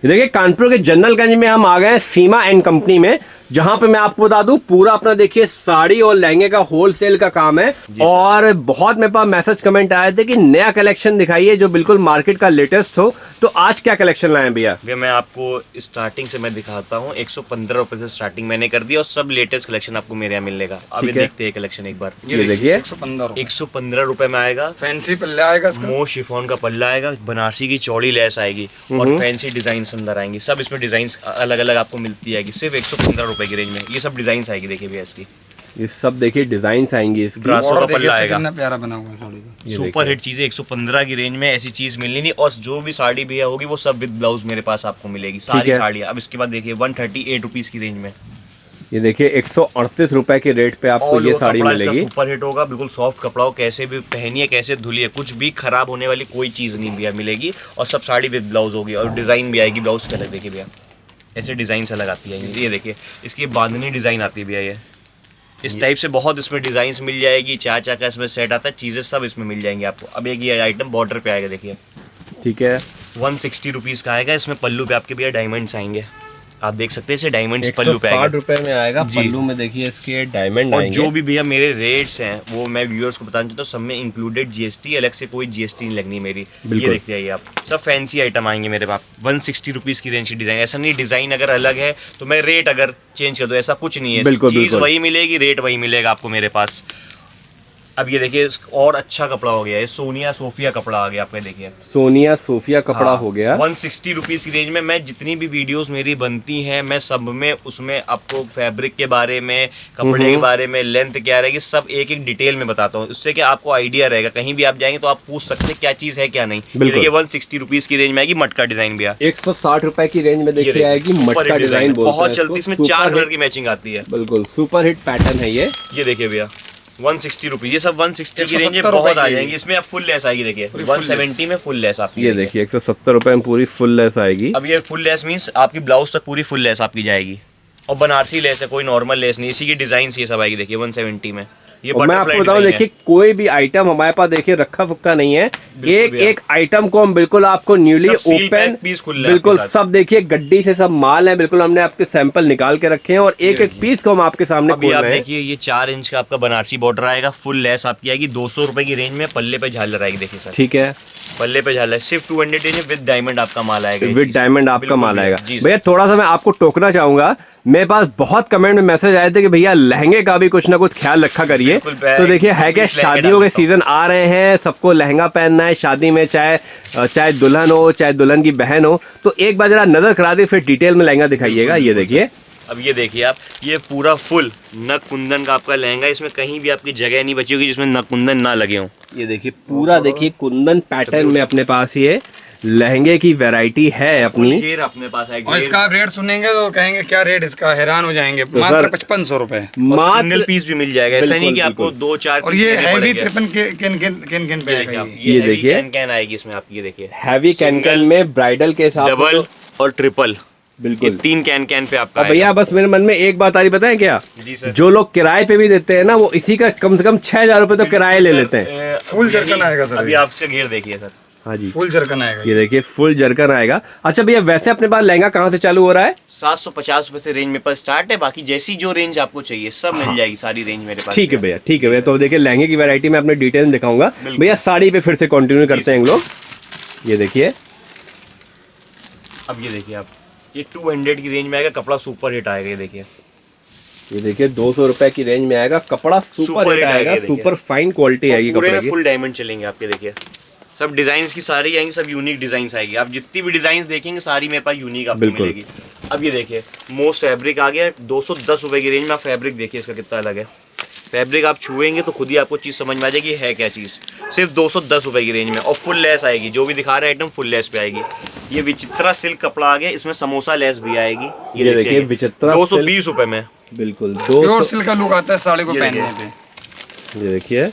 देखिए कानपुर के जनरलगंज में हम आ गए हैं सीमा एंड कंपनी में, जहां पे मैं आपको बता दूं पूरा अपना देखिए साड़ी और लहंगे का होलसेल का काम है। और बहुत मेरे पास मैसेज कमेंट आए थे कि नया कलेक्शन दिखाइए जो बिल्कुल मार्केट का लेटेस्ट हो। तो आज क्या कलेक्शन लाए भैया? भैया मैं आपको स्टार्टिंग से मैं दिखाता हूँ। 115 रुपए से स्टार्टिंग मैंने कर दिया और सब लेटेस्ट कलेक्शन आपको मेरे यहाँ मिलेगा। अभी देखते हैं कलेक्शन एक बार। ये देखिए 115 रुपए में आएगा। फैंसी पल्ला आएगा, मोस्ट शिफॉन का पल्ला आएगा, बनारसी की चौड़ी लेस आएगी और फैंसी डिजाइन अंदर आएंगी। सब इसमें डिजाइन अलग अलग आपको मिलती आएगी सिर्फ 115 रुपए की रेंज में। ये सब डिजाइन आएगी, देखिए भैया इसकी। ये सब देखिए डिजाइन आएंगी इसकी। ब्रासो का पल्ला आएगा, कितना प्यारा बना हुआ है साड़ी का। सुपर हिट चीजें 115 की रेंज में ऐसी चीज मिलनी नहीं। और जो भी साड़ी भैया होगी वो सब विद ब्लाउज मेरे पास आपको मिलेगी, सारी साड़ियाँ। अब इसके बाद देखिए 138 रुपीज की रेंज में ये देखिए 138 रुपए के रेट पे आपको ये साड़ी मिलेगी। सुपर हिट होगा, बिल्कुल सॉफ्ट कपड़ा हो, कैसे भी पहनिए कैसे धुलिए कुछ भी खराब होने वाली कोई चीज नहीं भैया मिलेगी। और सब साड़ी विद ब्लाउज होगी और डिजाइन भी आएगी ब्लाउज के अलग। देखिए भैया ऐसे डिजाइन अलग आती है। ये देखिए इसकी बांधनी डिजाइन आती है भैया। ये इस टाइप से बहुत इसमें डिजाइन मिल जाएगी। चाचा का इसमें सेट आता है, चीजें सब इसमें मिल जाएंगी आपको। अब एक ये आइटम बॉर्डर पे आएगा, देखिए ठीक है 160 रुपीज का आएगा। इसमें पल्लू पे आपके भैया डायमंड्स आएंगे, आप देख सकते हैं। इसे डायमंड्स पल्लू पे आएगा। 160 रुपए में आएगा पल्लू में, देखिए इसके डायमंड और आएंगे। जो भी भैया मेरे रेट्स हैं वो मैं व्यूअर्स को बताना चाहता हूँ, सब में इंक्लूडेड जीएसटी, अलग से कोई जीएसटी नहीं लगनी मेरी। ये देखते आइए आप, सब फैंसी आइटम आएंगे मेरे पास। 160 रुपीज की रेंज की डिजाइन। ऐसा नहीं डिजाइन अगर अलग है तो मैं रेट अगर चेंज कर दूँ, ऐसा कुछ नहीं है। चीज वही मिलेगी, रेट वही मिलेगा आपको मेरे पास। अब ये देखिए और अच्छा कपड़ा हो गया, ये सोनिया सोफिया कपड़ा आ गया आपका। देखिए सोनिया सोफिया कपड़ा हो गया 160 रुपीज की रेंज में। मैं जितनी भी वीडियोस मेरी बनती हैं मैं सब में उसमें आपको फैब्रिक के बारे में, कपड़े के बारे में, लेंथ क्या रहेगी, सब एक एक डिटेल में बताता हूँ। उससे कि आपको आइडिया रहेगा, कहीं भी आप जाएंगे तो आप पूछ सकते हैं क्या चीज है क्या नहीं। देखिए 160 रुपीज की रेंज में आएगी मटका डिजाइन भैया। 160 रुपए की रेंज में देखिए आएगी मटका डिजाइन। बहुत चलती, इसमें 4 कलर की मैचिंग आती है। बिल्कुल सुपर हिट पैटर्न है ये। ये देखिए भैया 160 रुपीज, ये सब 160 की रेंज में बहुत आ जाएंगी। इसमें आप फुल लेस आएगी, देखिए 170 में फुल लेस आपकी। ये देखिए 170 रुपए में पूरी फुल लेस आएगी। अब ये फुल लेस मींस आपकी ब्लाउज तक पूरी फुल लेस आपकी जाएगी। और बनारसी लेस है, कोई नॉर्मल लेस नहीं। इसी की डिजाइन ये सब आएगी, देखिए 170 में। ये मैं आपको बताऊं देखिए कोई भी आइटम हमारे पास देखिए रखा फुक्का नहीं है। एक एक आइटम को हम बिल्कुल आपको न्यूली ओपन बिल्कुल सब देखिए गड्डी से सब माल है, बिल्कुल हमने आपके सैंपल निकाल के रखे हैं और एक एक पीस को हम आपके सामने खोल रहे हैं। देखिए ये 4 इंच का आपका बनारसी बॉर्डर आएगा, फुल लेस आपकी आएगी 200 रुपए की रेंज में। पल्ले पे झालर आएगी, देखिए सर ठीक है पल्ले पे झालर सिर्फ 200 रेंज विद डायमंड आपका माल आएगा। विद डायमंड आपका माल आएगा। भैया थोड़ा सा मैं आपको टोकना चाहूंगा, मेरे पास बहुत कमेंट में मैसेज आए थे कि भैया लहंगे का भी कुछ ना कुछ ख्याल रखा करिए। तो देखिए है क्या, शादियों के सीजन आ रहे हैं, सबको लहंगा पहनना है शादी में, चाहे दुल्हन हो चाहे दुल्हन की बहन हो। तो एक बार जरा नजर करा दी फिर डिटेल में लहंगा दिखाइएगा। ये देखिए अब ये देखिए आप, ये पूरा फुल नक कुंदन का आपका लहंगा। इसमें कहीं भी आपकी जगह नहीं बची होगी जिसमें नक कुंदन ना लगे हों। ये देखिए पूरा देखिए कुंदन पैटर्न में अपने पास ये लहंगे की वैरायटी है अपनी। घेर अपने पास है। और इसका आप रेट सुनेंगे तो कहेंगे क्या रेट इसका, हैरान हो जाएंगे। मात्र 5500 रुपए। सिंगल पीस भी मिल जाएगा, ऐसा नहीं कि आपको 2-4 और ये हैवी 53 कैन पे आएगा। ये देखिए कैन आएगी इसमें आपकी। ये देखिए हैवी कैन में ब्राइडल के हिसाब से डबल और ट्रिपल, बिल्कुल 3 कैन पे आपका। भैया बस मेरे मन में एक बात आ रही, बताएं क्या जी सर, जो लोग किराए पे भी देते हैं ना वो इसी का कम से कम 6000 रुपए तो किराए ले लेते हैं। फुल जरकन आएगा सर। अभी आपका घेर देखिए सर। हाँ जी फुल जरकन आएगा। ये देखिए फुल जरकन आएगा। अच्छा भैया वैसे अपने पास लहंगा कहाँ से चालू हो रहा है? 750 रुपए से रेंज में पर स्टार्ट है। बाकी जैसी जो रेंज आपको चाहिए सब मिल जाएगी, सारी रेंज मेरे पास। ठीक है भैया, ठीक है भैया। तो देखिए लहंगे की वैरायटी में अपने डिटेल दिखाऊंगा भैया। साड़ी पे फिर से कंटिन्यू करते हैं हम लोग। ये देखिए अब ये देखिए आप, ये 200 की रेंज में आएगा, कपड़ा सुपर हिट आएगा। ये देखिए 200 रुपए की रेंज में आएगा, कपड़ा सुपर हिट आएगा, सुपर फाइन क्वालिटी आएगी कपड़े की। फुल डायमंड चलेंगे आपके। देखिए सब डिजाइन की सारी आएंगी, सब यूनिक डिजाइन आएगी। आप जितनी भी डिजाइन देखेंगे सारी मेरे पास यूनिक आपको मिलेगी। अब ये देखिए मोस्ट फैब्रिक आ गया 210 रुपए की रेंज में। आप फैब्रिक देखिए इसका कितना अलग है। फैब्रिक आप छुएंगे तो खुद ही आपको चीज समझ में आ जाएगी है क्या चीज। सिर्फ 210 रुपए की रेंज में और फुल लेस आएगी। जो भी दिखा रहे आइटम फुल लेस पे आएगी। ये विचित्रा सिल्क कपड़ा आ गया, इसमें समोसा लेस भी आएगी। ये देखिए विचित्रा 220 रुपए में बिल्कुल प्योर सिल्क का लुक आता है साड़ी को पहनने पे। ये देखिए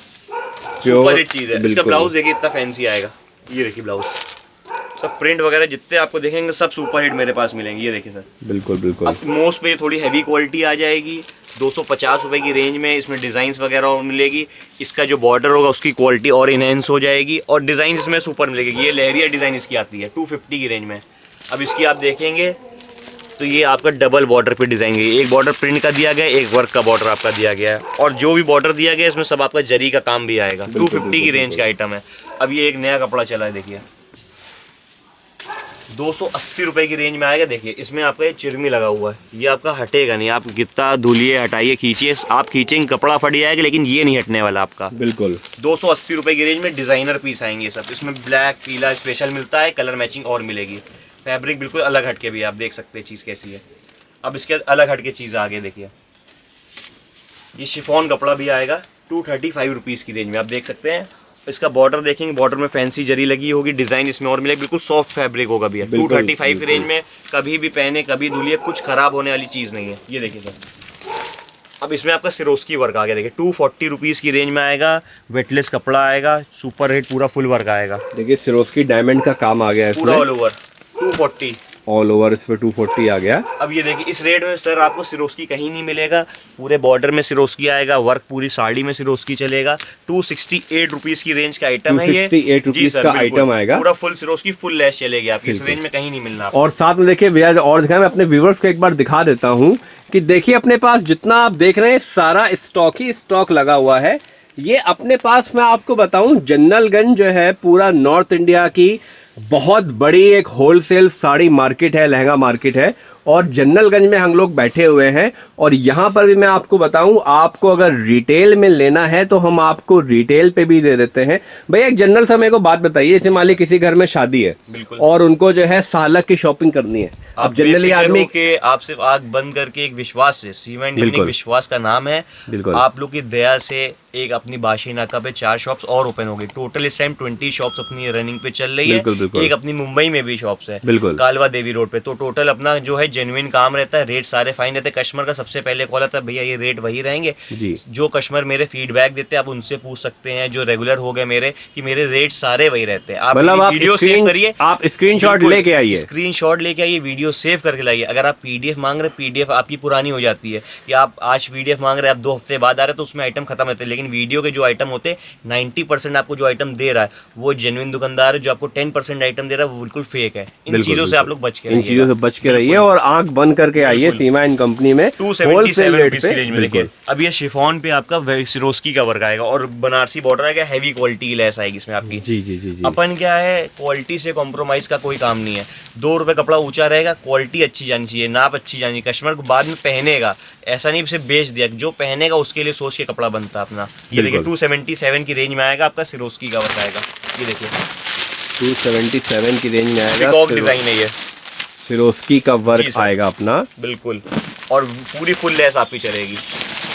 सुपर हिट चीज है। इसका ब्लाउज देखिए इतना फैंसी आएगा। ये देखिए ब्लाउज, सब प्रिंट वगैरह जितने आपको देखेंगे सब सुपर हिट मेरे पास मिलेंगे। ये देखिए सर बिल्कुल बिल्कुल। अब मोस्ट पे थोड़ी हैवी क्वालिटी आ जाएगी 250 रुपए की रेंज में। इसमें डिजाइन वगैरह मिलेगी। इसका जो बॉर्डर होगा उसकी क्वालिटी और इनहेंस हो जाएगी और डिजाइन इसमें सुपर मिलेगी। ये लहरिया डिजाइन इसकी आती है 250 की रेंज में। अब इसकी आप देखेंगे तो ये आपका डबल बॉर्डर पे डिज़ाइन है, एक बॉर्डर प्रिंट का दिया गया है, एक वर्क का बॉर्डर आपका दिया गया है, और जो भी बॉर्डर दिया गया है इसमें सब आपका जरी का काम भी आएगा। 250 की रेंज का आइटम है। अब ये एक नया कपड़ा चला है, देखिए 280 रुपए की रेंज में आएगा। देखिए इसमें आपका ये चिरमी लगा हुआ है, ये आपका हटेगा नहीं, आप कितना धुलिए हटाइए खींचिए, आप खींचेंगे कपड़ा फट जाएगा लेकिन ये नहीं हटने वाला आपका। बिल्कुल 280 रुपए की रेंज में डिज़ाइनर पीस आएंगे सब। इसमें ब्लैक पीला स्पेशल मिलता है, कलर मैचिंग और मिलेगी। फैब्रिक बिल्कुल अलग हटके भी आप देख सकते हैं चीज़ कैसी है। अब इसके अलग हटके चीज़ आगे देखिए, ये शिफॉन कपड़ा भी आएगा 235 रुपीज़ की रेंज में, आप देख सकते हैं। इसका बॉर्डर देखेंगे, बॉर्डर में फैंसी जरी लगी होगी, डिज़ाइन इसमें और मिलेगा, बिल्कुल सॉफ्ट फैब्रिक होगा भैया। 235 की रेंज में कभी भी पहने कभी धुलिए, कुछ खराब होने वाली चीज़ नहीं है। ये देखिए सर, अब इसमें आपका सिरोस्की वर्क आ गया, देखिए 240 रुपीज़ की रेंज में आएगा, वेटलेस कपड़ा आएगा, सुपर हिट पूरा फुल वर्क आएगा। देखिए सिरोस्की डायमंड का काम आ गया है पूरा इसमें, ऑल ओवर 240 ऑल ओवर इस पे 240 आ गया। अब ये देखिए इस रेट में सर आपको सिरोस्की कहीं नहीं मिलेगा, पूरे बॉर्डर में सिरोस्की आएगा, वर्क पूरी साड़ी में सिरोस्की चलेगा। 268 रुपीज़ की रेंज का आइटम है ये। 268 रुपीज़ का आइटम आएगा, पूरा फुल सिरोस्की फुल लेस चलेगी आपकी, इस रेंज में कहीं नहीं मिलना आपको। और साथ में देखिए भैया और दिखाएं, मैं अपने व्यूवर्स को एक बार दिखा देता हूँ कि देखिए अपने पास जितना आप देख रहे हैं सारा स्टॉक ही स्टॉक लगा हुआ है। ये अपने पास मैं आपको बताऊं जन्नलगंज जो है पूरा नॉर्थ इंडिया की बहुत बड़ी एक होलसेल साड़ी मार्केट है, लहंगा मार्केट है, और जन्नलगंज में हम लोग बैठे हुए हैं। और यहाँ पर भी मैं आपको बताऊं, आपको अगर रिटेल में लेना है तो हम आपको रिटेल पे भी दे देते हैं। भैया एक जनरल समय को बात बताइए, जैसे मान ली किसी घर में शादी है और उनको जो है सालक की शॉपिंग करनी है, अब जनरली आदमी के आप सिर्फ आग बंद करके एक विश्वास से, सीमेंट विश्वास का नाम है, आप लोग की दया से एक अपनी बाशी नाका पे 4 शॉप्स और ओपन हो गई। टोटल इस टाइम 20 शॉप्स अपनी रनिंग पे चल रही है। एक अपनी मुंबई में भी शॉप्स है, कालवा देवी रोड पे। तो टोटल अपना जो है जेन्युइन काम रहता है, रेट सारे फाइन रहते हैं। कस्टमर का सबसे पहले कॉल आता है भैया ये रेट वही रहेंगे जी। जो कस्टमर मेरे फीडबैक देते हैं आप उनसे पूछ सकते हैं, जो रेगुलर हो गए मेरे, कि मेरे रेट सारे वही रहते हैं। आप वीडियो सेव करिए, आप स्क्रीनशॉट लेके आइए, स्क्रीनशॉट लेके आइए, वीडियो सेव करके लाइए। अगर आप पीडीएफ मांग रहे, पीडीएफ आपकी पुरानी हो जाती है, या आप आज पीडीएफ मांग रहे हैं, आप 2 हफ्ते बाद आ रहे हैं तो उसमें आइटम खत्म रहते हैं। लेकिन वीडियो के जो आइटम होते हैं 90% आपको जो आइटम दे रहा है वो जेन्युइन दुकानदार है, जो आपको 10% आइटम दे रहा है वो बिल्कुल फेक है। इन चीजों से आप लोग बच के रहिए, इन चीजों से बच के रहिए और आंख बंद करके आइए सीमा इन कंपनी में 277 रुपीज की रेंज में। देखिए अब ये शिफॉन पे आपका सिरोस्की का वर्क आएगा और बनारसी बॉर्डर आएगा, हैवी क्वालिटी की लेस आएगी इसमें आपकी। जी जी जी। अपन क्या है, क्वालिटी से कॉम्प्रोमाइज का कोई काम नहीं है। 2 रुपए कपड़ा ऊंचा रहेगा, क्वालिटी अच्छी जानी चाहिए, नाप अच्छी जानी चाहिए। कस्टमर को बाद में पहनेगा, ऐसा नहीं सिर्फ बेच दिया, जो पहनेगा उसके लिए सोच के कपड़ा बनता है अपना। ये देखिए 277 की रेंज में आएगा आपका, सिरोस्की का वर्क आएगा। ये देखिए 277 की रेंज में आएगा, डिजाइन है ये, सिरोस्की का वर्क आएगा अपना बिल्कुल, और पूरी फुल लेस आपकी चलेगी।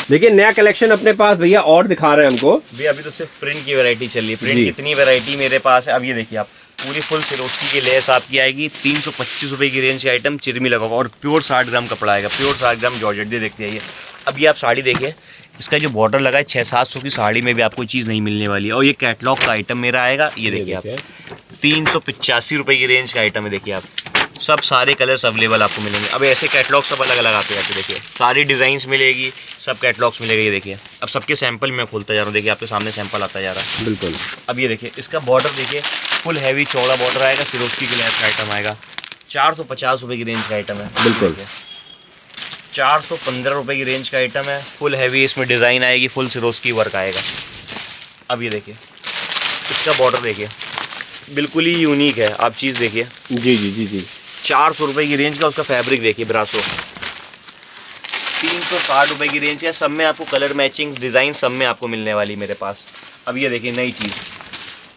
देखिए नया कलेक्शन अपने पास भैया और दिखा रहे हैं हमको भैया। अभी तो सिर्फ प्रिंट की वैरायटी चल रही है, प्रिंट कितनी वैरायटी मेरे पास है। अब ये देखिए आप, पूरी फुल सिरोस्की की लेस आपकी आएगी, 325 रुपए की रेंज का आइटम, चिरमी लगा होगा और प्योर 60 ग्राम कपड़ा आएगा, प्योर 60 ग्राम जॉर्जेट। दे देखते हैं। अब ये आप साड़ी देखिए, इसका जो बॉर्डर लगा है 600-700 की साड़ी में भी आपको चीज़ नहीं मिलने वाली है। और ये कैटलॉग का आइटम मेरा आएगा। ये देखिए आप, 385 रुपए की रेंज का आइटम है। देखिए आप, सब सारे कलर्स अवेलेबल आपको मिलेंगे। अब ऐसे कैटलॉग सब अलग अलग आते जाते, देखिए सारी डिज़ाइंस मिलेगी, सब कैटलॉग्स मिलेगा। ये देखिए अब सबके सैंपल मैं खोलता जा रहा हूँ, देखिए आपके सामने सैंपल आता जा रहा है बिल्कुल। अब ये देखिए इसका बॉर्डर देखिए, फुल हैवी चौड़ा बॉर्डर आएगा, सिरोस्की की लेस का आइटम आएगा, 450 रुपए की रेंज का आइटम है बिल्कुल। 415 रुपए की रेंज का आइटम है, फुल हैवी इसमें डिज़ाइन आएगी, फुल सिरोस्की वर्क आएगा। अब ये देखिए इसका बॉर्डर देखिए, बिल्कुल ही यूनिक है। आप चीज़ देखिए, जी जी जी जी, 400 रुपए की रेंज का उसका फैब्रिक देखिए, ब्रासो 360 रुपए की रेंज है। सब में आपको कलर मैचिंग डिज़ाइन सब में आपको मिलने वाली मेरे पास। अब ये देखिए नई चीज़,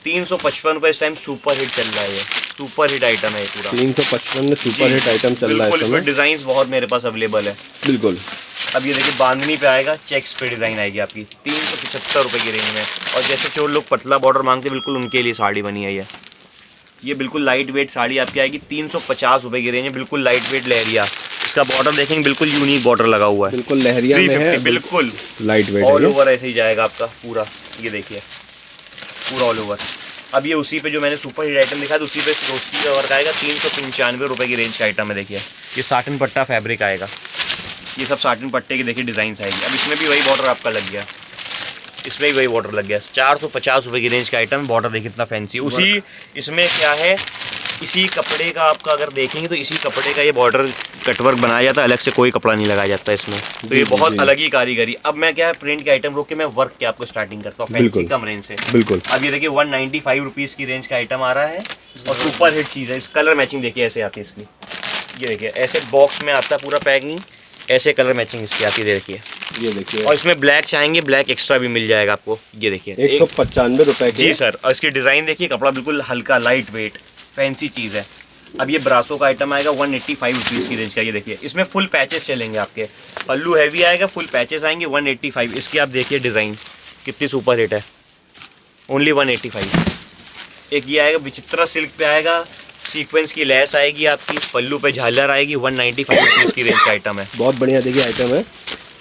355 रुपए इस टाइम सुपर हिट चल रहा है, ये सुपर हिट आइटम है पूरा। 355 में सुपर हिट आइटम चल रहा है, बिल्कुल डिज़ाइंस बहुत मेरे पास अवेलेबल है बिल्कुल। अब ये देखिए बांधनी पे आएगा, चेक्स पे डिज़ाइन आएगी आपकी, 375 रुपए की रेंज में। और जैसे जो लोग पतला बॉर्डर मांगते हैं, बिल्कुल उनके लिए साड़ी बनी है ये बिल्कुल लाइट वेट साड़ी आपकी आएगी, 350 रुपए की रेंज है, बिल्कुल लाइट वेट लहरिया। इसका बॉर्डर देखेंगे, बिल्कुल यूनिक बॉर्डर लगा हुआ है, बिल्कुल लहरिया में है, बिल्कुल लाइट वेट ऑल ओवर ऐसे ही जाएगा आपका पूरा। ये देखिए पूरा ऑल ओवर। अब ये उसी पे जो मैंने सुपर हिट आइटम दिखाया, उसी पे सिरोस्की का वर्क आएगा, 395 रुपए की रेंज का आइटम है। देखिए ये साटिन पट्टा फैब्रिक आएगा, ये सब साटिन पट्टे की देखिए डिज़ाइंस आएगी। अब इसमें भी वही बॉर्डर आपका लग गया, इसमें भी वही बॉर्डर लग गया, 450 रुपए की रेंज का आइटम। बॉर्डर देखिए इतना फैंसी। उसी इसमें क्या है, इसी कपड़े का आपका अगर देखेंगे तो इसी कपड़े का ये बॉर्डर कटवर्क बनाया जाता है, अलग से कोई कपड़ा नहीं लगाया जाता इसमें। तो ये बहुत अलग ही कारीगरी। अब मैं क्या प्रिंट के आइटम रोक के मैं वर्क के आपको स्टार्टिंग करता हूँ फैंसी कम रेंज से। बिल्कुल। अब ये देखिए 195 रुपीज़ की रेंज का आइटम आ रहा है और सुपर हिट चीज़ है। इस कलर मैचिंग देखिए ऐसे आती है इसकी, ये देखिए ऐसे बॉक्स में आता है पूरा पैकिंग, ऐसे कलर मैचिंग इसकी आती है देखिए, ये देखिए। और इसमें ब्लैक चाहेंगे ब्लैक एक्स्ट्रा भी मिल जाएगा आपको, ये देखिए 195 रुपए जी सर। और इसकी डिज़ाइन देखिए, कपड़ा बिल्कुल हल्का लाइट वेट फैंसी चीज़ है। अब ये ब्रासो का आइटम आएगा 185 रुपीज़ की रेंज का, ये देखिए इसमें फुल पैचेस चलेंगे आपके, पल्लू हैवी आएगा, फुल पैचेस आएंगे 185। इसकी आप देखिए डिज़ाइन कितनी सुपर हिट है, ओनली 185। एक ये आएगा विचित्रा सिल्क पे आएगा, सीक्वेंस की लेस आएगी आपकी, पल्लू पे झालर आएगी, 195 रुपीज़ की रेंज का आइटम है। बहुत बढ़िया देखिए आइटम है।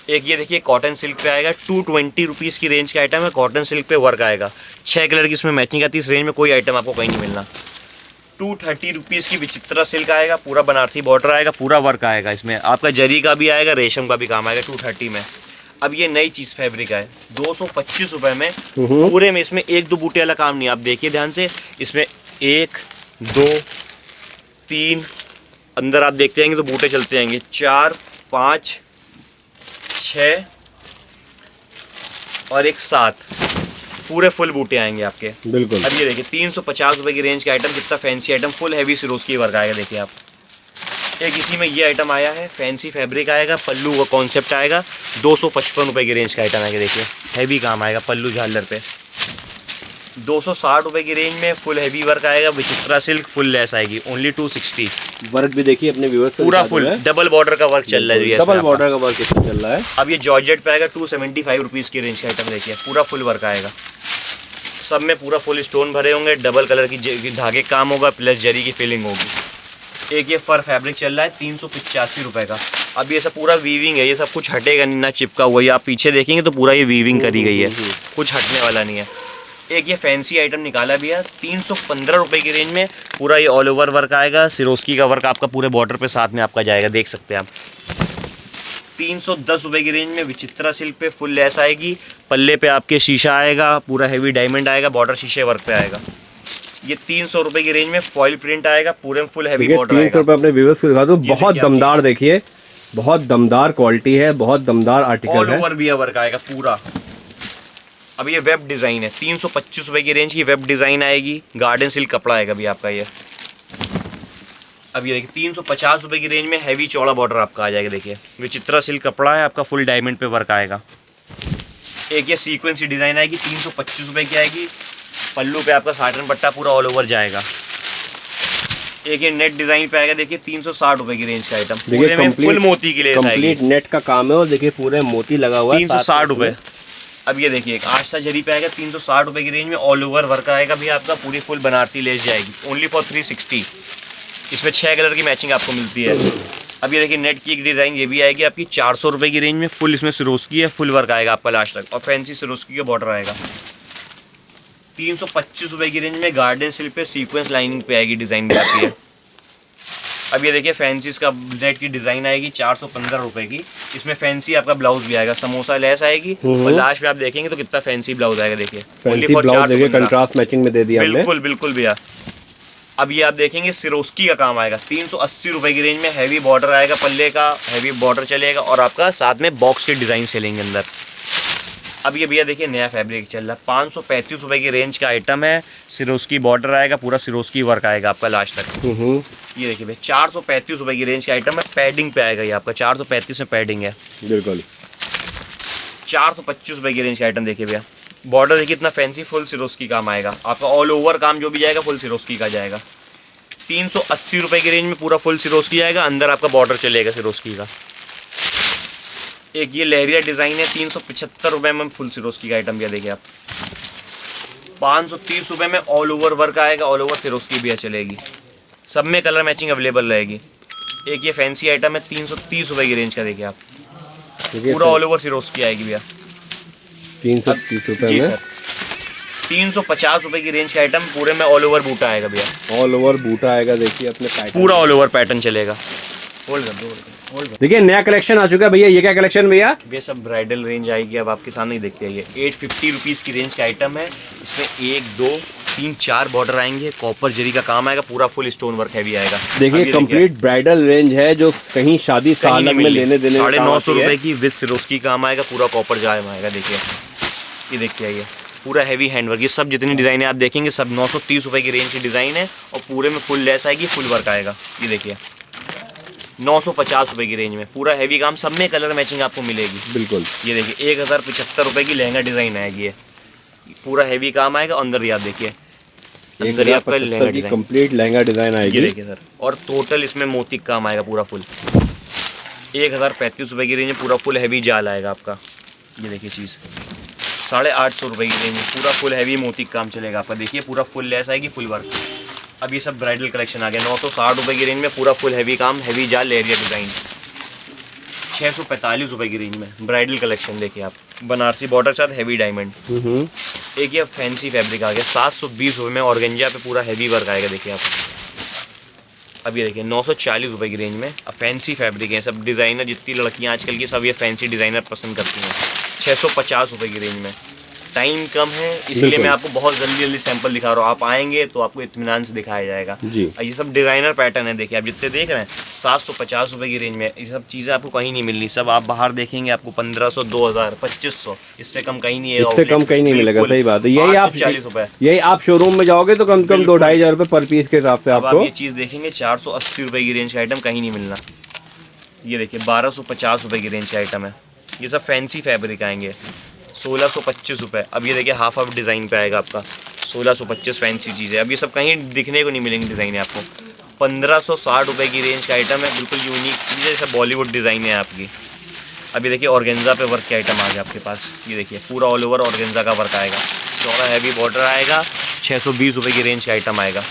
एक ये देखिए कॉटन सिल्क पे आएगा, 220 रुपीज़ की रेंज का आइटम है, कॉटन सिल्क पे वर्क आएगा, 6 कलर की इसमें मैचिंग आती है। इस रेंज में कोई आइटम आपको कहीं नहीं मिलना। 230 रुपीज़ की विचित्रा सिल्क आएगा, पूरा बनारसी बॉर्डर आएगा, पूरा वर्क आएगा इसमें, आपका जरी का भी आएगा, रेशम का भी काम आएगा 230 में। अब ये नई चीज़ फैब्रिक है 225 रुपये में, पूरे में इसमें 1-2 बूटे वाला काम नहीं। आप देखिए ध्यान से, इसमें 1 2 3 अंदर आप देखते जाएंगे तो बूटे चलते जाएंगे, 4 5 6 और एक 7, पूरे फुल बूटे आएंगे आपके। बिल्कुल। अब ये देखिए 350 रुपये की रेंज का आइटम, कितना fancy item, full heavy Swarovski work आएगा देखिए आप। एक इसी में ये आइटम आया है, फैंसी फैब्रिक आएगा, पल्लू का कॉन्सेप्ट आएगा, 255 रुपये की रेंज का आइटम आएगा देखिए, हैवी काम आएगा पल्लू झालर पे। 260 रुपये की रेंज में फुल हैवी वर्क आएगा, विचित्रा सिल्क, फुल लेस आएगी, ओनली 260। वर्क भी देखिए अपने व्यूअर्स को पूरा फुल डबल बॉर्डर का वर्क चल रहा है, डबल बॉर्डर का वर्क इसमें चल रहा है। अब ये जॉर्जेट पे आएगा, 275 रुपीज़ की रेंज का आइटम देखिए, पूरा फुल वर्क आएगा, सब में पूरा फुल स्टोन भरे होंगे, डबल कलर की धागे काम होगा, प्लस जरी की फिलिंग होगी। एक ये फर फैब्रिक चल रहा है 385 रुपये का। अब ये सब पूरा वीविंग है, ये सब कुछ हटेगा नहीं, ना चिपका हुआ, ये आप पीछे देखेंगे तो पूरा ये वीविंग करी गई है, कुछ हटने वाला नहीं है। एक ये फैंसी आइटम निकाला भी है 315 रुपये की रेंज में, पूरा ये ऑल ओवर वर्क आएगा, सिरोस्की का वर्क आपका पूरे बॉर्डर पे साथ में आपका जाएगा, देख सकते हैं आप। 310 रुपये की रेंज में विचित्रा सिल्क पे फुल लेस आएगी, पल्ले पे आपके शीशा आएगा, पूरा हैवी डायमंड आएगा, बॉर्डर शीशे वर्क पे आएगा। ये 300 रुपये की रेंज में फॉइल प्रिंट आएगा, पूरे में फुल हैवी बॉर्डर आएगा। 300 रुपये अपने व्यूअर्स को दिखा दूं, बहुत दमदार देखिए, बहुत दमदार क्वालिटी है, बहुत दमदार आर्टिकल है। ऑल ओवर भी वर्क आएगा पूरा। अब ये वेब डिज़ाइन है, 325 रुपये की रेंज की वेब डिज़ाइन आएगी, गार्डन सिल्क कपड़ा आएगा भी आपका ये। अब ये देखिए 350 रुपये की रेंज में हैवी चौड़ा बॉर्डर आपका आ जाएगा, देखिए विचित्रा सिल्क कपड़ा है आपका, फुल डायमंड पे वर्क आएगा। एक ये सीक्वेंस की डिज़ाइन आएगी, 325 रुपये की आएगी, पल्लू पे आपका साटन पट्टा पूरा ऑल ओवर जाएगा। एक ये नेट डिज़ाइन पे आएगा, देखिए 360 रुपये की रेंज का आइटम, पूरे में फुल मोती की लेस आएगी, कंप्लीट नेट का काम है, और देखिए पूरे मोती लगा हुआ है, 360 रुपये। अब ये देखिए एक आस्था जरी पे आएगा 360 रुपये की रेंज में, ऑल ओवर वर्क आएगा भी आपका, पूरी फुल बनारसी लेस जाएगी, ओनली फॉर 360। इसमें 6 कलर की मैचिंग आपको मिलती है। अब ये देखिए नेट की एक डिज़ाइन ये भी आएगी आपकी 400 रुपये की रेंज में, फुल इसमें सिरोस्की है, फुल वर्क आएगा आपका लास्ट तक, और फैंसी सिरोस्की का बॉर्डर आएगा। 325 रुपये की रेंज में गार्डन सिल्क पे सीक्वेंस लाइनिंग पे आएगी, डिज़ाइन भी आती है। अब ये देखिए फैंसी का नेट की डिज़ाइन आएगी 415 रुपये की, इसमें फैंसी आपका ब्लाउज भी आएगा, समोसा लेस आएगी, और लास्ट में आप देखेंगे तो कितना फैंसी ब्लाउज आएगा, देखिए फैंसी ब्लाउज देखिए, कंट्रास्ट मैचिंग में दे दिया हमने। बिल्कुल बिल्कुल भैया। अब ये आप देखेंगे सिरोस्की का काम आएगा, 380 रुपये की रेंज में, हैवी बॉर्डर आएगा, पल्ले का हैवी बॉर्डर चलेगा, और आपका साथ में बॉक्स के डिज़ाइन चलेंगे अंदर। अब ये भैया देखिए नया फैब्रिक चल रहा है, 535 रुपये की रेंज का आइटम है, सिरोस्की बॉर्डर आएगा, पूरा सिरोस्की वर्क आएगा आपका लास्ट तक। ये देखिए भैया 435 रुपये की रेंज का आइटम है, पैडिंग पे आएगा ये आपका, 435 में पैडिंग है। बिल्कुल 425 रुपये की रेंज का आइटम देखिए भैया, बॉर्डर देखिए इतना फैंसी, फुल सिरोस्की काम आएगा आपका, ऑल ओवर काम जो भी जाएगा फुल सिरोस्की का जाएगा। 380 रुपये की रेंज में पूरा फुल सिरोस्की आएगा, अंदर आपका बॉर्डर चलेगा सिरोस्की का। एक ये लहरिया डिज़ाइन है, 375 रुपये में फुल सिरोस्की का आइटम भी देखिए आप। 530 रुपये में ऑल ओवर वर्क आएगा, ऑल ओवर सिरोस्की भी चलेगी, सब में कलर मैचिंग अवेलेबल रहेगी। एक ये फैंसी आइटम है 330 रुपये की रेंज का, देखिए आप पूरा ऑल ओवर सिरोस्की आएगी भैया, 330 रुपये जी में। सर 350 रुपये की रेंज का आइटम, पूरे में ऑल ओवर बूटा आएगा भैया, ऑल ओवर बूटा आएगा, देखिए अपने पैटर्न, पूरा ऑल ओवर पैटर्न चलेगा। होल्ड कर दो, होल्ड कर। देखिए नया कलेक्शन आ चुका है भैया, ये क्या कलेक्शन भैया? ये सब ब्राइडल रेंज आएगी, अब आपके सामने ही देखते हैं। ये 850 रुपीज़ की रेंज का आइटम है, इसमें 1 2 3-4 बॉर्डर आएंगे, कॉपर जरी का काम आएगा, पूरा फुल स्टोन वर्क हैवी आएगा। देखिए कंप्लीट ब्राइडल रेंज है जो कहीं शादी सालन में लेने देने 950 रुपए की विद सिरोस्की काम आएगा, पूरा कॉपर जाम आएगा। देखिए ये देखिए, ये पूरा हैवी हैंडवर्क। ये सब जितनी डिज़ाइन है आप देखेंगे सब 930 रुपए की रेंज की डिज़ाइन है और पूरे में फुल लेस आएगी, फुल वर्क आएगा। ये देखिए 950 रुपए की रेंज में पूरा हैवी काम, सब में कलर मैचिंग आपको मिलेगी। बिल्कुल। ये देखिए 1075 रुपए की लहंगा डिज़ाइन आएगी, ये पूरा हैवी काम आएगा। अंदर ही आप देखिए, अंदर ही आपका lehenga design, complete lehenga design आएगी। ये देखिए सर, और टोटल इसमें मोती काम आएगा पूरा फुल। 1035 रुपए की रेंज में पूरा फुल हैवी जाल आएगा आपका। ये देखिए चीज़ 850 रुपए की रेंज में पूरा फुल हैवी मोती काम चलेगा आपका। देखिए पूरा फुल लेस आएगी, फुल वर्क। अब ये सब ब्राइडल कलेक्शन आ गया। 960 रुपए की रेंज में पूरा फुल हैवी काम, हैवी जाल लेरिया डिज़ाइन। 645 रुपए की रेंज में ब्राइडल कलेक्शन। देखिए आप, बनारसी बॉर्डर साथ हैवी डायमंड। एक ये फैंसी फैब्रिक आ गया 720 रुपये में, ऑर्गेंजा पे पूरा हैवी वर्क आएगा। देखिए आप, अब ये देखिए 940 रुपए की रेंज में। अब फैंसी फैब्रिक है, सब डिज़ाइनर जितनी लड़कियां आजकल की सब ये फैंसी डिज़ाइनर पसंद करती हैं। 650 रुपए की रेंज में। टाइम कम है इसलिए मैं आपको बहुत जल्दी सैंपल दिखा रहा हूँ, आप आएंगे तो आपको इत्मीनान से दिखाया जाएगा जी। ये सब डिज़ाइनर पैटर्न है। देखिए आप जितने देख रहे हैं 750 रुपए की रेंज में, ये सब चीज़ें आपको कहीं नहीं मिलनी। सब आप बाहर देखेंगे आपको 1500, 2000, 2500, इससे कम कहीं नहीं है, इससे कम कहीं नहीं मिलेगा। सही बात है। यही आप 40 रुपए, यही आप शोरूम में जाओगे तो कम से कम 2-2,500 रुपए पर पीस के हिसाब से अब आपको आप ये चीज़ देखेंगे 480 रुपए की रेंज का आइटम कहीं नहीं मिलना। ये देखिए 1250 रुपए की रेंज का आइटम है। ये सब फैंसी फैब्रिक आएंगे। 1625 रुपये। अब ये देखिए हाफ हाफ डिज़ाइन पे आएगा आपका 1625 फैंसी चीज़ है। अब ये सब कहीं दिखने को नहीं मिलेंगी डिज़ाइन है आपको। 1560 रुपये की रेंज का आइटम है, बिल्कुल यूनिक चीज़ है, जैसे बॉलीवुड डिज़ाइन है आपकी। अब ये देखिए ऑर्गेन्जा पे वर्क के आइटम आ गया आपके पास। ये देखिए पूरा ऑल ओवर ऑर्गेन्जा का वर्क आएगा, चौड़ा हैवी बॉर्डर आएगा। 620 रुपये की रेंज का आइटम आएगा।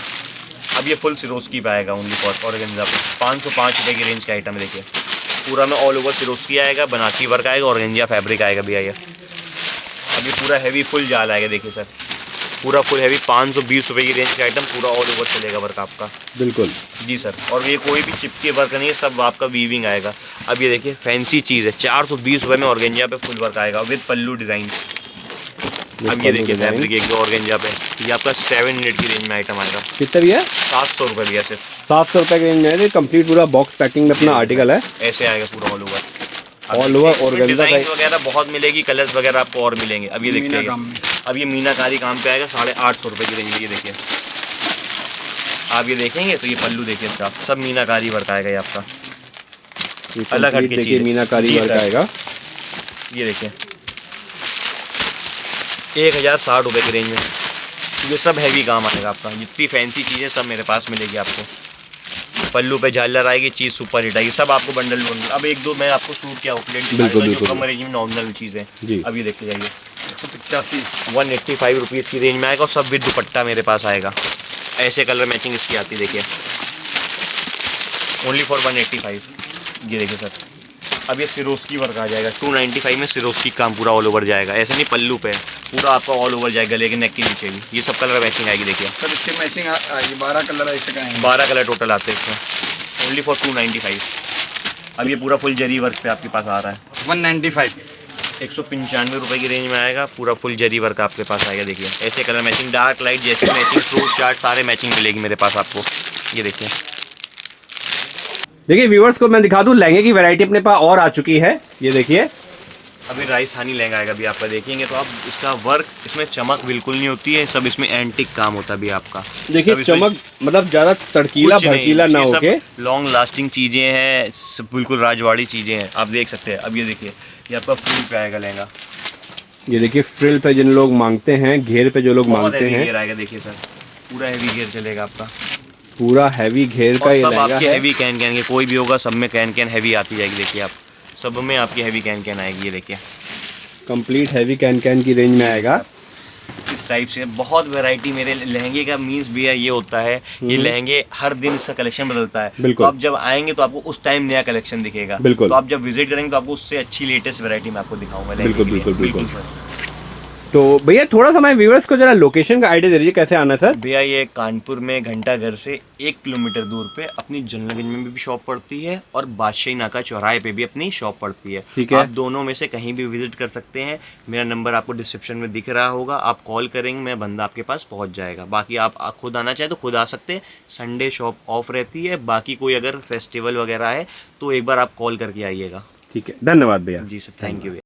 अब ये फुल सिरोस्की पे आएगा ओनली फॉर ऑर्गेन्जा पे। 505 रुपये की रेंज का आइटम है। देखिए पूरा में ऑल ओवर सिरोस्की आएगा, बनारसी वर्क आएगा, ऑर्गेन्जा फैब्रिक आएगा भैया ये। अब ये पूरा हैवी फुल जाल आएगा। देखिए सर पूरा फुल हैवी 520 रुपये की रेंज का आइटम, पूरा ऑल ओवर चलेगा वर्क आपका। बिल्कुल जी सर। और ये कोई भी चिपके वर्क नहीं है, सब आपका वीविंग आएगा। अब ये देखिए फैंसी चीज़ है, 420 रुपये में ऑर्गेन्जा पे फुल वर्क आएगा विद पल्लू डिज़ाइन। अब ये देखिए फैब्रिक एक ऑर्गेन्जा पे, ये आपका 700 की रेंज में आइटम आएगा। कितना भैया? 700 रुपये भैया सिर्फ। 700 रुपये की रेंज में कंप्लीट पूरा बॉक्स पैकिंग में अपना आर्टिकल है। ऐसे आएगा पूरा all over. All over organza वगैरह बहुत मिलेगी, कलर्स वगैरह आपको और मिलेंगे। अब ये देखिए अब ये मीनाकारी काम पे आएगा 850 रुपये की रेंज में। ये देखिए आप ये देखेंगे तो ये पल्लू देखिए इसका, सब मीनाकारी वर्क आएगा ये आपका, अलग हट के चीज़ मीनाकारी वर्क आएगा। ये देखिए 1060 रुपये की रेंज में ये सब हैवी काम आएगा आपका। जितनी फैंसी चीज़ें सब मेरे पास मिलेगी आपको। पल्लू पे झालर आएगी, चीज़ सुपर हिट आएगी, सब आपको बंडल बंडल। अब एक दो मैं आपको सूट क्या आउटलेट कम रेंज में नॉर्मल चीज़ें। अब ये देखते जाइए 185 रुपीज़ की रेंज में आएगा और सब विद दुपट्टा मेरे पास आएगा। ऐसे कलर मैचिंग इसकी आती है। देखिए ओनली फॉर 185। ये देखिए सर अब ये सिरोस्की वर्क आ जाएगा 295 में। सिरोस्की काम पूरा ऑल ओवर जाएगा, ऐसे नहीं पल्लू पे पूरा आपका ऑल ओवर जाएगा, गले के नेक के नीचे भी। ये सब कलर मैचिंग आएगी। देखिए सर इसकी मैचिंग 12 कलर ऐसे का है, 12 कलर टोटल आते हैं इसमें, ओनली फॉर 295। अब ये पूरा फुल जरी वर्क पे आपके पास आ रहा है 195, 195 रुपये की रेंज में आएगा। पूरा फुल जरी वर्क आपके पास आएगा। देखिए ऐसे कलर मैचिंग, डार्क लाइट जैसे मैचिंग, फ्रूट चार्ट सारे मैचिंग मिलेगी मेरे पास आपको। ये देखिए देखिए व्यूअर्स को मैं दिखा दूं, लहंगे की वैरायटी अपने पास और आ चुकी है। ये देखिए अभी राजस्थानी लहंगा आएगा भी आपका, देखेंगे तो आप इसका वर्क, इसमें चमक बिल्कुल नहीं होती है, सब इसमें एंटिक काम होता है भी आपका। देखिए चमक मतलब ज़्यादा तड़कीला भड़कीला ना होके लॉन्ग लास्टिंग चीज़ें हैं, सब बिल्कुल राजवाड़ी चीज़ें हैं, आप देख सकते हैं। अब ये देखिए ये आपका फ्रिल पे आएगा लहंगा। ये देखिए फ्रिल पे जिन लोग मांगते हैं, घेर पे जो लोग मांगते हैं, घेर आएगा। देखिए सर पूरा हैवी घेर चलेगा आपका, पूरा हैवी घेर का ये लहंगा है। हैवी कैन के कोई भी होगा सब में कैन हैवी आती जाएगी। देखिए आप सब में आपकी हैवी कैन आएगी। ये देखिए कंप्लीट हैवी कैन की रेंज में आएगा। इस टाइप से बहुत वैरायटी मेरे लहंगे का मीन्स भी है, ये होता है ये लहंगे हर दिन इसका कलेक्शन बदलता है। तो आप जब आएंगे तो आपको उस टाइम नया कलेक्शन दिखेगा। तो आप जब विजिट करेंगे तो आपको उससे अच्छी लेटेस्ट वैरायटी मैं आपको दिखाऊंगा। बिल्कुल बिल्कुल बिल्कुल। तो भैया थोड़ा सा मैं व्यूअर्स को जरा लोकेशन का आइडिया दे दीजिए, कैसे आना है सर? भैया ये कानपुर में घंटाघर से 1 किलोमीटर दूर पे अपनी जनरलगंज में भी शॉप पड़ती है और बादशाही नाका चौराहे पे भी अपनी शॉप पड़ती है। ठीक है। आप दोनों में से कहीं भी विजिट कर सकते हैं। मेरा नंबर आपको डिस्क्रिप्शन में दिख रहा होगा, आप कॉल करेंगे, मैं बंदा आपके पास पहुंच जाएगा। बाकी आप खुद आना चाहे तो खुद आ सकते हैं, संडे शॉप ऑफ रहती है। बाकी कोई अगर फेस्टिवल वगैरह है तो एक बार आप कॉल करके आइएगा। ठीक है, धन्यवाद भैया। जी सर, थैंक यू।